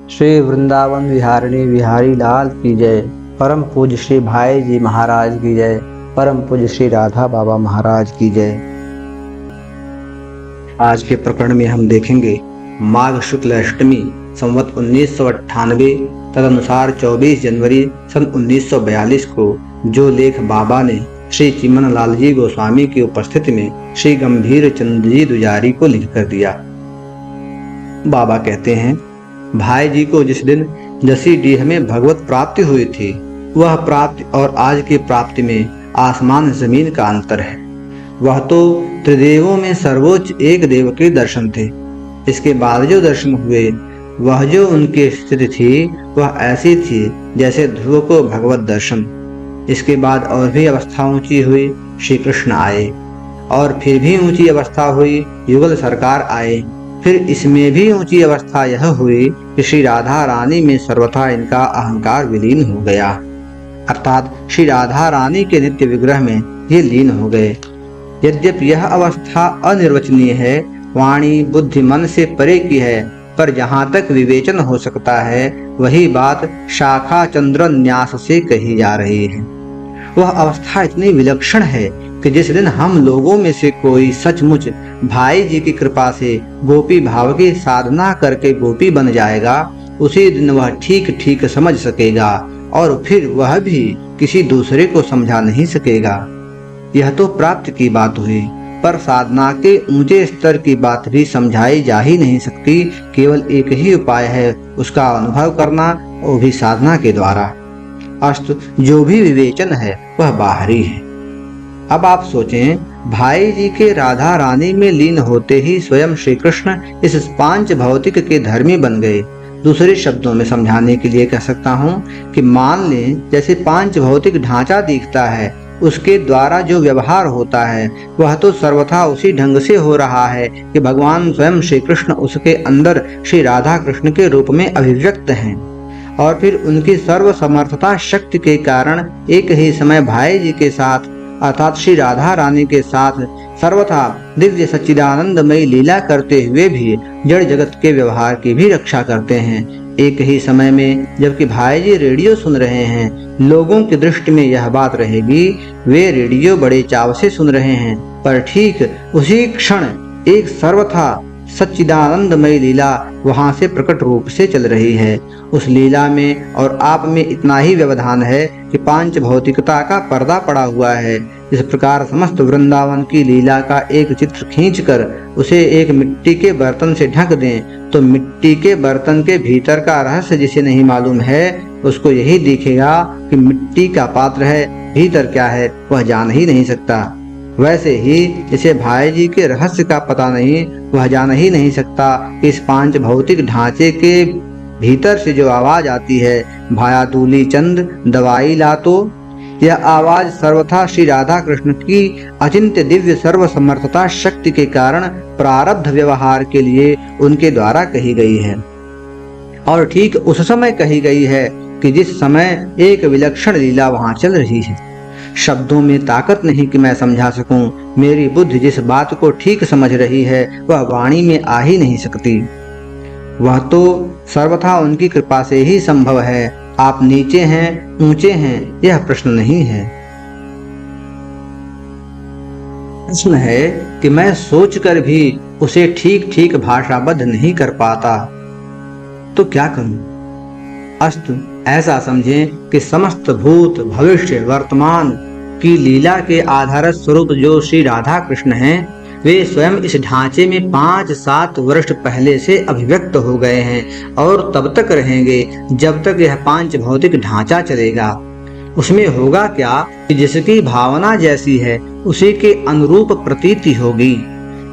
श्री वृंदावन विहारिणी बिहारी लाल की जय। परम पूज्य श्री भाई जी महाराज की जय। परम पूज्य श्री राधा बाबा महाराज की जय। आज के प्रकरण में हम देखेंगे माघ शुक्ल अष्टमी संवत 1998 तदनुसार 24 जनवरी सन 1942 को जो लेख बाबा ने श्री चिमन लाल जी गोस्वामी की उपस्थिति में श्री गंभीर चंद जी दुजारी को लिख कर दिया। बाबा कहते हैं, भाई जी को जिस दिन जसी डीह में भगवत प्राप्ति हुई थी, वह प्राप्ति और आज की प्राप्ति में आसमान जमीन का अंतर है। वह तो त्रिदेवों में सर्वोच्च एक देव के दर्शन थे। इसके बाद जो दर्शन हुए, वह जो उनकी स्थिति थी, वह ऐसी थी जैसे ध्रुव को भगवत दर्शन। इसके बाद और भी अवस्था ऊंची हुई, श्री कृष्ण आए, और फिर भी ऊंची अवस्था हुई, युगल सरकार आए। फिर इसमें भी ऊंची अवस्था यह हुई कि श्री राधा रानी में सर्वथा इनका अहंकार विलीन हो गया, अर्थात श्री राधा रानी के नित्य विग्रह में ये लीन हो गए। यद्यपि यह अवस्था अनिर्वचनीय है, वाणी बुद्धि मन से परे की है, पर जहाँ तक विवेचन हो सकता है वही बात शाखा चंद्र न्यास से कही जा रही है। वह अवस्था इतनी विलक्षण है कि जिस दिन हम लोगों में से कोई सचमुच भाई जी की कृपा से गोपी भाव की साधना करके गोपी बन जाएगा, उसी दिन वह ठीक ठीक समझ सकेगा, और फिर वह भी किसी दूसरे को समझा नहीं सकेगा। यह तो प्राप्ति की बात हुई, पर साधना के ऊंचे स्तर की बात भी समझाई जा ही नहीं सकती। केवल एक ही उपाय है, उसका अनुभव करना, वो भी साधना के द्वारा। अस्त जो भी विवेचन है वह बाहरी है। अब आप सोचें, भाई जी के राधा रानी में लीन होते ही स्वयं श्री कृष्ण इस पांच भौतिक के धर्मी बन गए। दूसरे शब्दों में समझाने के लिए कह सकता हूँ कि मान लें जैसे पांच भौतिक ढांचा दिखता है, उसके द्वारा जो व्यवहार होता है वह तो सर्वथा उसी ढंग से हो रहा है कि भगवान स्वयं श्री कृष्ण उसके अंदर श्री राधा कृष्ण के रूप में अभिव्यक्त हैं, और फिर उनकी सर्व समर्थता शक्ति के कारण एक ही समय भाई जी के साथ अर्थात श्री राधा रानी के साथ सर्वथा दिव्य सच्चिदानंदमयी लीला करते हुए भी जड़ जगत के व्यवहार की भी रक्षा करते हैं। एक ही समय में जबकि भाई जी रेडियो सुन रहे हैं, लोगों की दृष्टि में यह बात रहेगी वे रेडियो बड़े चाव से सुन रहे हैं, पर ठीक उसी क्षण एक सर्वथा सच्चिदानंदमयी लीला वहां से प्रकट रूप से चल रही है। उस लीला में और आप में इतना ही व्यवधान है कि पांच भौतिकता का पर्दा पड़ा हुआ है। इस प्रकार समस्त वृंदावन की लीला का एक चित्र खींचकर उसे एक मिट्टी के बर्तन से ढक दें, तो मिट्टी के बर्तन के भीतर का रहस्य जिसे नहीं मालूम है, उसको यही दिखेगा कि मिट्टी का पात्र है, भीतर क्या है वह जान ही नहीं सकता। वैसे ही जिसे भाई जी के रहस्य का पता नहीं, वह जान ही नहीं सकता कि इस पांच भौतिक ढांचे के भीतर से जो आवाज आती है, भाया दूली चंद दवाई ला तो, यह आवाज सर्वथा श्री राधा कृष्ण की अचिंत्य दिव्य सर्व समर्थता शक्ति के कारण प्रारब्ध व्यवहार के लिए उनके द्वारा कही गई है, और ठीक उस समय कही गई है कि जिस समय एक विलक्षण लीला वहां चल रही है। शब्दों में ताकत नहीं कि मैं समझा सकूं, मेरी बुद्धि जिस बात को ठीक समझ रही है वह वाणी में आ ही नहीं सकती। वह तो सर्वथा उनकी कृपा से ही संभव है। आप नीचे हैं ऊंचे हैं यह प्रश्न नहीं है। प्रश्न है कि मैं सोचकर भी उसे ठीक ठीक भाषाबद्ध नहीं कर पाता, तो क्या करूं? अस्तु ऐसा समझें कि समस्त भूत भविष्य वर्तमान की लीला के आधार स्वरूप जो श्री राधा कृष्ण हैं, वे स्वयं इस ढांचे में 5-7 वर्ष पहले से अभिव्यक्त हो गए हैं, और तब तक रहेंगे जब तक यह पांच भौतिक ढांचा चलेगा। उसमें होगा क्या कि जिसकी भावना जैसी है उसी के अनुरूप प्रतीति होगी।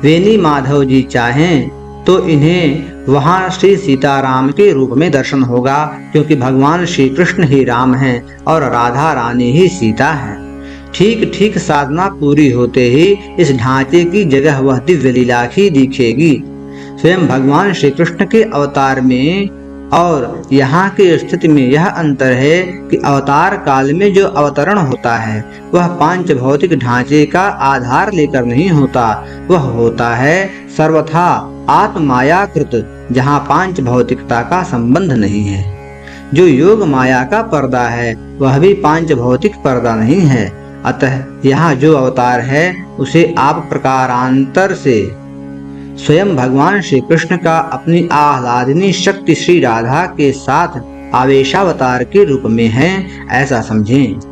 वेनी माधव जी चाहें तो इन्हें वहां श्री सीताराम के रूप में दर्शन होगा, क्योंकि भगवान श्री कृष्ण ही राम हैं और राधा रानी ही सीता है। ठीक ठीक साधना पूरी होते ही इस ढांचे की जगह वह दिव्य लीला ही दिखेगी। स्वयं भगवान श्री कृष्ण के अवतार में और यहाँ की स्थिति में यह अंतर है कि अवतार काल में जो अवतरण होता है वह पांच भौतिक ढांचे का आधार लेकर नहीं होता, वह होता है सर्वथा आत्मायाकृत जहाँ पांच भौतिकता का संबंध नहीं है। जो योग माया का पर्दा है वह भी पांच भौतिक पर्दा नहीं है। अतः यहाँ जो अवतार है उसे आप प्रकारांतर से स्वयं भगवान श्री कृष्ण का अपनी आह्लादिनी शक्ति श्री राधा के साथ आवेशावतार के रूप में है, ऐसा समझें।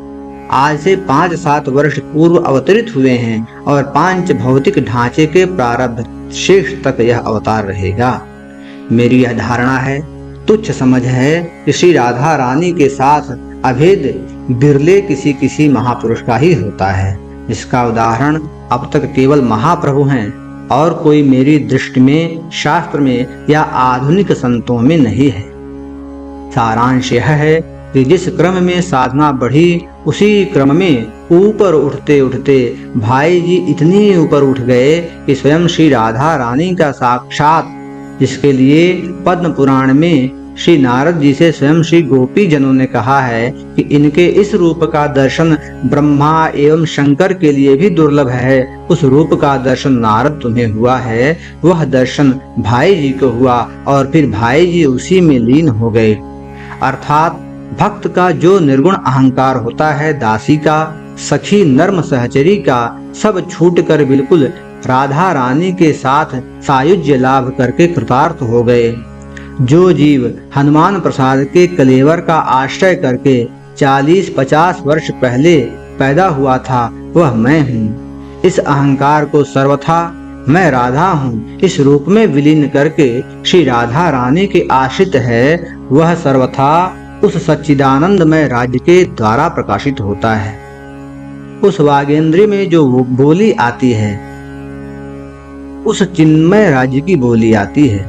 आज से 5-7 वर्ष पूर्व अवतरित हुए हैं और पांच भौतिक ढांचे के प्रारब्ध शेष तक यह अवतार रहेगा। मेरी यह धारणा है, तुच्छ समझ है कि श्री राधा रानी के साथ अभेद बिरले किसी महापुरुष का ही होता है। इसका उदाहरण अब तक केवल महाप्रभु हैं और कोई मेरी दृष्टि में शास्त्र में या आधुनिक संतों में नहीं है। सारांश यह है कि जिस क्रम में साधना बढ़ी उसी क्रम में ऊपर उठते उठते भाई जी इतनी ऊपर उठ गए कि स्वयं श्री राधा रानी का साक्षात, जिसके लिए पद्म पुराण में श्री नारद जी से स्वयं श्री गोपी जनों ने कहा है कि इनके इस रूप का दर्शन ब्रह्मा एवं शंकर के लिए भी दुर्लभ है, उस रूप का दर्शन नारद तुम्हें हुआ है, वह दर्शन भाई जी को हुआ और फिर भाई जी उसी में लीन हो गए। अर्थात भक्त का जो निर्गुण अहंकार होता है, दासी का, सखी नर्म सहचरी का, सब छूट कर बिल्कुल राधा रानी के साथ सायुज्य लाभ करके कृतार्थ हो गए। जो जीव हनुमान प्रसाद के कलेवर का आश्रय करके 40-50 वर्ष पहले पैदा हुआ था, वह मैं हूँ। इस अहंकार को सर्वथा मैं राधा हूँ इस रूप में विलीन करके श्री राधा रानी के आश्रित है, वह सर्वथा उस सच्चिदानंदमय राज्य के द्वारा प्रकाशित होता है। उस वागेंद्री में जो बोली आती है, उस चिन्मय राज्य की बोली आती है।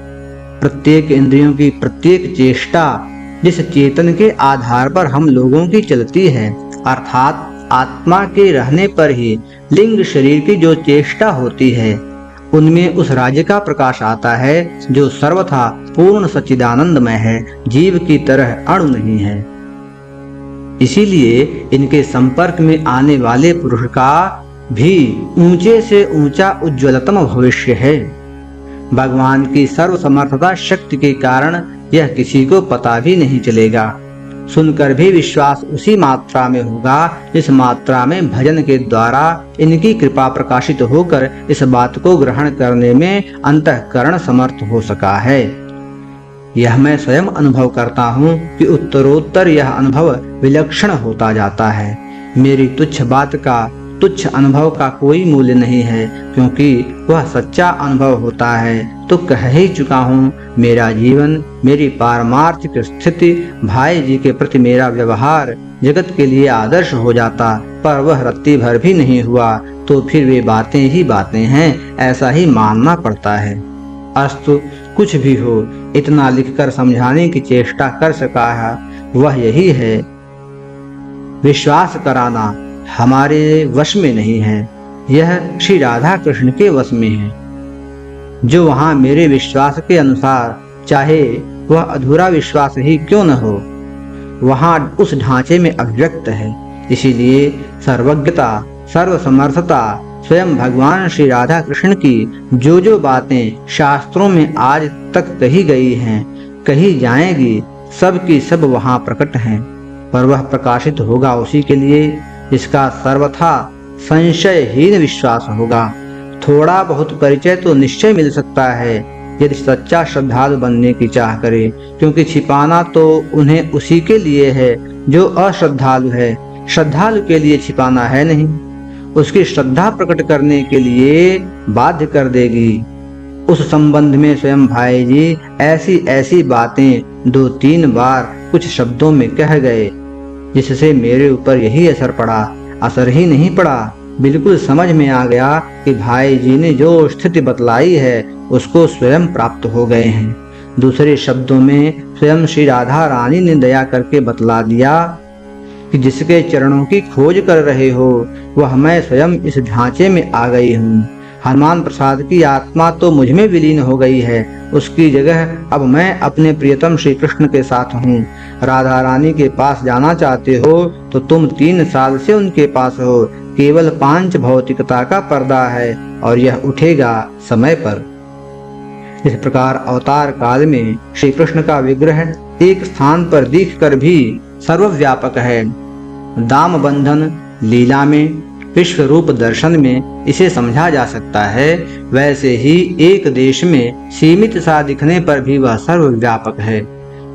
प्रत्येक इंद्रियों की प्रत्येक चेष्टा जिस चेतन के आधार पर हम लोगों की चलती है, अर्थात आत्मा के रहने पर ही लिंग शरीर की जो चेष्टा होती है, उनमें उस राज्य का प्रकाश आता है जो सर्वथा पूर्ण सच्चिदानंदमय है, जीव की तरह अणु नहीं है। इसीलिए इनके संपर्क में आने वाले पुरुष का भी ऊंचे से ऊंचा उज्ज्वलतम भविष्य है। भगवान की सर्वसमर्थता शक्ति के कारण यह किसी को पता भी नहीं चलेगा। सुनकर भी विश्वास उसी मात्रा में होगा जिस मात्रा में भजन के द्वारा इनकी कृपा प्रकाशित होकर इस बात को ग्रहण करने में अंतःकरण समर्थ हो सका है। यह मैं स्वयं अनुभव करता हूँ कि उत्तरोत्तर यह अनुभव विलक्षण होता जाता है। मेरी तुच्छ बात का, तुच्छ अनुभव का कोई मूल्य नहीं है, क्योंकि वह सच्चा अनुभव होता है। तो कह ही चुका हूँ, मेरा जीवन, मेरी पारमार्थिक स्थिति, भाई जी के प्रति मेरा व्यवहार जगत के लिए आदर्श हो जाता, पर वह रत्ती भर भी नहीं हुआ, तो फिर वे बातें ही बातें हैं, ऐसा ही मानना पड़ता है। अस्तु, कुछ भी हो, इतना लिखकर समझाने की चेष्टा कर सका है, वह यही है, विश्वास कराना हमारे वश में नहीं है, यह श्री राधा कृष्ण के वश में है। जो वहां मेरे विश्वास के अनुसार, चाहे वह अधूरा विश्वास ही क्यों न हो, वहां उस ढांचे में अभिव्यक्त है। इसीलिए सर्वज्ञता, सर्वसमर्थता, स्वयं भगवान श्री राधा कृष्ण की जो बातें शास्त्रों में आज तक कही गई हैं, कही जाएंगी, सब की सब वहां प्रकट हैं। पर वह प्रकाशित होगा उसी के लिए जिसका सर्वथा संशयहीन विश्वास होगा। थोड़ा बहुत परिचय तो निश्चय मिल सकता है यदि सच्चा श्रद्धालु बनने की चाह करे, क्योंकि छिपाना तो उन्हें उसी के लिए है जो अश्रद्धालु है, श्रद्धालु के लिए छिपाना है नहीं। उसकी श्रद्धा प्रकट करने के लिए बाध्य कर देगी। उस संबंध में स्वयं भाई जी ऐसी बातें 2-3 बार कुछ शब्दों में कह गए, जिससे मेरे ऊपर यही असर पड़ा, असर ही नहीं पड़ा, बिल्कुल समझ में आ गया कि भाई जी ने जो स्थिति बतलाई है उसको स्वयं प्राप्त हो गए हैं। दूसरे शब्दों में स्वयं श्री राधा रानी ने दया करके बतला दिया कि जिसके चरणों की खोज कर रहे हो, वह मैं स्वयं इस ढांचे में आ गई हूँ। हनुमान प्रसाद की आत्मा तो मुझ में विलीन हो गई है, उसकी जगह अब मैं अपने प्रियतम श्री कृष्ण के साथ हूँ। राधा रानी के पास जाना चाहते हो तो तुम 3 साल से उनके पास हो। केवल 5 भौतिकता का पर्दा है और यह उठेगा समय पर। इस प्रकार अवतार काल में श्री कृष्ण का विग्रह एक स्थान पर दिखकर भी सर्वव्यापक है। दाम बंधन लीला में, विश्व रूप दर्शन में इसे समझा जा सकता है, वैसे ही एक देश में सीमित सा दिखने पर भी वह सर्वव्यापक है।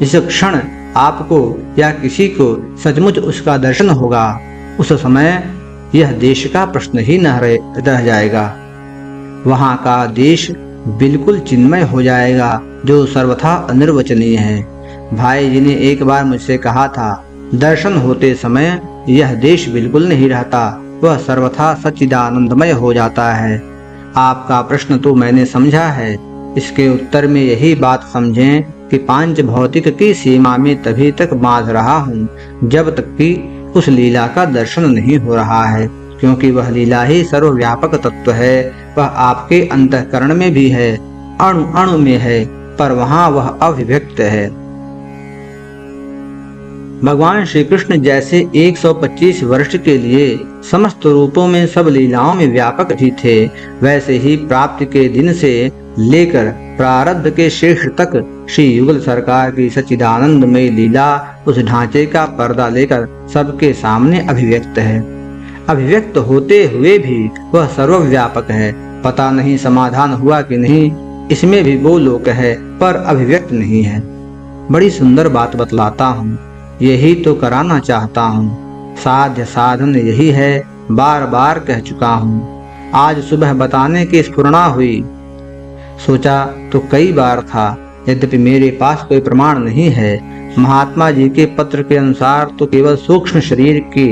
जिस क्षण आपको या किसी को सचमुच उसका दर्शन होगा, उस समय यह देश का प्रश्न ही न रह जाएगा। वहाँ का देश बिल्कुल चिन्मय हो जाएगा, जो सर्वथा अनिर्वचनीय है। भाई जी ने एक बार मुझसे कहा था, दर्शन होते समय यह देश बिल्कुल नहीं रहता, वह सर्वथा सच्चिदानंदमय हो जाता है। आपका प्रश्न तो मैंने समझा है। इसके उत्तर में यही बात समझें कि पांच भौतिक की सीमा में तभी तक बांध रहा हूँ जब तक कि उस लीला का दर्शन नहीं हो रहा है, क्योंकि वह लीला ही सर्वव्यापक तत्व है। वह आपके अंतःकरण में भी है, अणु अणु में है, पर वहाँ वह अभिव्यक्त है। भगवान श्री कृष्ण जैसे 125 वर्ष के लिए समस्त रूपों में सब लीलाओं में व्यापक भी थे, वैसे ही प्राप्ति के दिन से लेकर प्रारब्ध के शेष तक श्री युगल सरकार की सच्चिदानंदमय लीला उस ढांचे का पर्दा लेकर सबके सामने अभिव्यक्त है। अभिव्यक्त होते हुए भी वह सर्वव्यापक है। पता नहीं समाधान हुआ कि नहीं, इसमें भी वो लोक है पर अभिव्यक्त नहीं है। बड़ी सुंदर बात बतलाता हूँ, यही तो कराना चाहता हूँ। साध्य साधन यही है, बार बार कह चुका हूँ। आज सुबह बताने की स्फुरणा हुई, सोचा तो कई बार था, यद्यपि मेरे पास कोई प्रमाण नहीं है। महात्मा जी के पत्र के अनुसार तो केवल सूक्ष्म शरीर के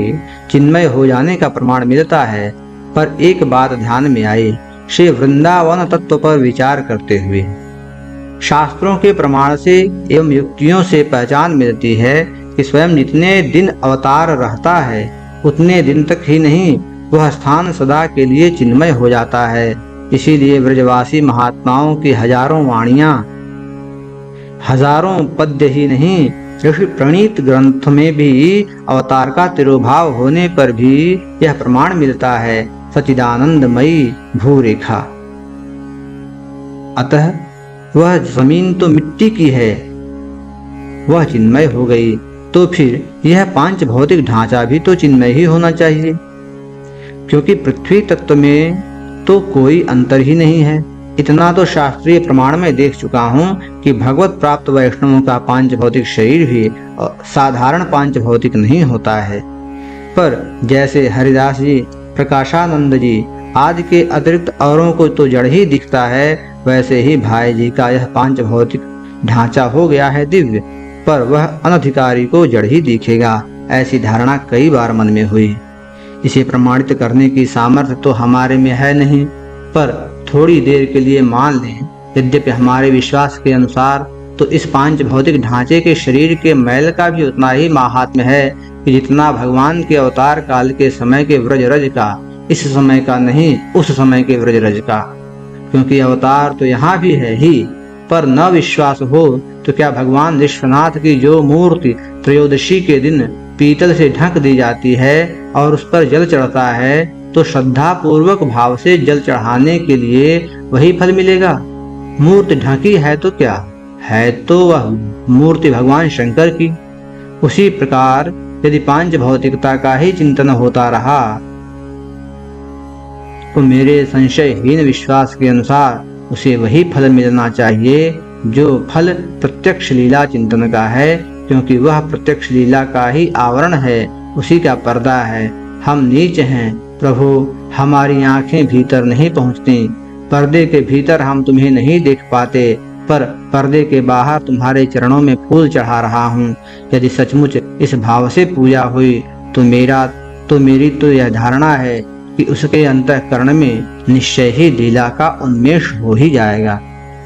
चिन्मय हो जाने का प्रमाण मिलता है, पर एक बात ध्यान में आई। श्री वृंदावन तत्व पर विचार करते हुए शास्त्रों के प्रमाण से एवं युक्तियों से पहचान मिलती है कि स्वयं जितने दिन अवतार रहता है, उतने दिन तक ही नहीं, वह स्थान सदा के लिए चिन्मय हो जाता है। इसीलिए ब्रजवासी महात्माओं की हजारों वाणियां, हजारों पद्य ही नहीं, ऋषि प्रणीत ग्रंथ में भी अवतार का तिरोभाव होने पर भी यह प्रमाण मिलता है, सच्चिदानंदमयी भूरेखा। अतः वह जमीन तो मिट्टी की है, वह चिन्मय हो गई, तो फिर यह पांच भौतिक ढांचा भी तो चिन्मय ही होना चाहिए, क्योंकि पृथ्वी तत्व में तो कोई अंतर ही नहीं है। इतना तो शास्त्रीय प्रमाण में देख चुका हूँ कि भगवत प्राप्त वैष्णवों का पांच भौतिक शरीर भी साधारण पांच भौतिक नहीं होता है। पर जैसे हरिदास जी, प्रकाशानंद जी आदि के अतिरिक्त औरों को तो जड़ ही दिखता है, वैसे ही भाई जी का यह पांच भौतिक ढांचा हो गया है दिव्य, पर वह अनधिकारी को जड़ ही दिखेगा। ऐसी धारणा कई बार मन में हुई। इसे प्रमाणित करने की सामर्थ्य तो हमारे में है नहीं, पर थोड़ी देर के लिए मान लें, यद्यपि हमारे विश्वास के अनुसार तो इस पांच भौतिक ढांचे के शरीर के मैल का भी उतना ही महात्म्य है कि जितना भगवान के अवतार काल के समय के व्रजरज का, इस समय का नहीं, उस समय के व्रजरज का। क्योंकि अवतार तो यहाँ भी है ही, पर न विश्वास हो तो क्या भगवान विश्वनाथ की जो मूर्ति त्रयोदशी के दिन पीतल से ढक दी जाती है और उस पर जल चढ़ता है, तो श्रद्धा पूर्वक भाव से जल चढ़ाने के लिए वही फल मिलेगा। मूर्ति ढकी है तो क्या है, तो वह मूर्ति भगवान शंकर की। उसी प्रकार यदि पांच भौतिकता का ही चिंतन होता रहा, तो मेरे संशयहीन विश्वास के अनुसार उसे वही फल मिलना चाहिए जो फल प्रत्यक्ष लीला चिंतन का है, क्योंकि वह प्रत्यक्ष लीला का ही आवरण है, उसी का पर्दा है। हम नीच हैं प्रभु, हमारी आंखें भीतर नहीं पहुंचती, पर्दे के भीतर हम तुम्हें नहीं देख पाते, पर पर्दे के बाहर तुम्हारे चरणों में फूल चढ़ा रहा हूँ। यदि सचमुच इस भाव से पूजा हुई तो मेरी तो यह धारणा है कि उसके अंतःकरण में निश्चय ही लीला का उन्मेष हो ही जाएगा।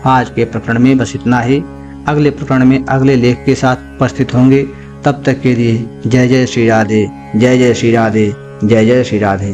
आज के प्रकरण में बस इतना ही। अगले प्रकरण में अगले लेख के साथ उपस्थित होंगे। तब तक के लिए जय जय श्री राधे, जय जय श्री राधे, जय जय श्री राधे।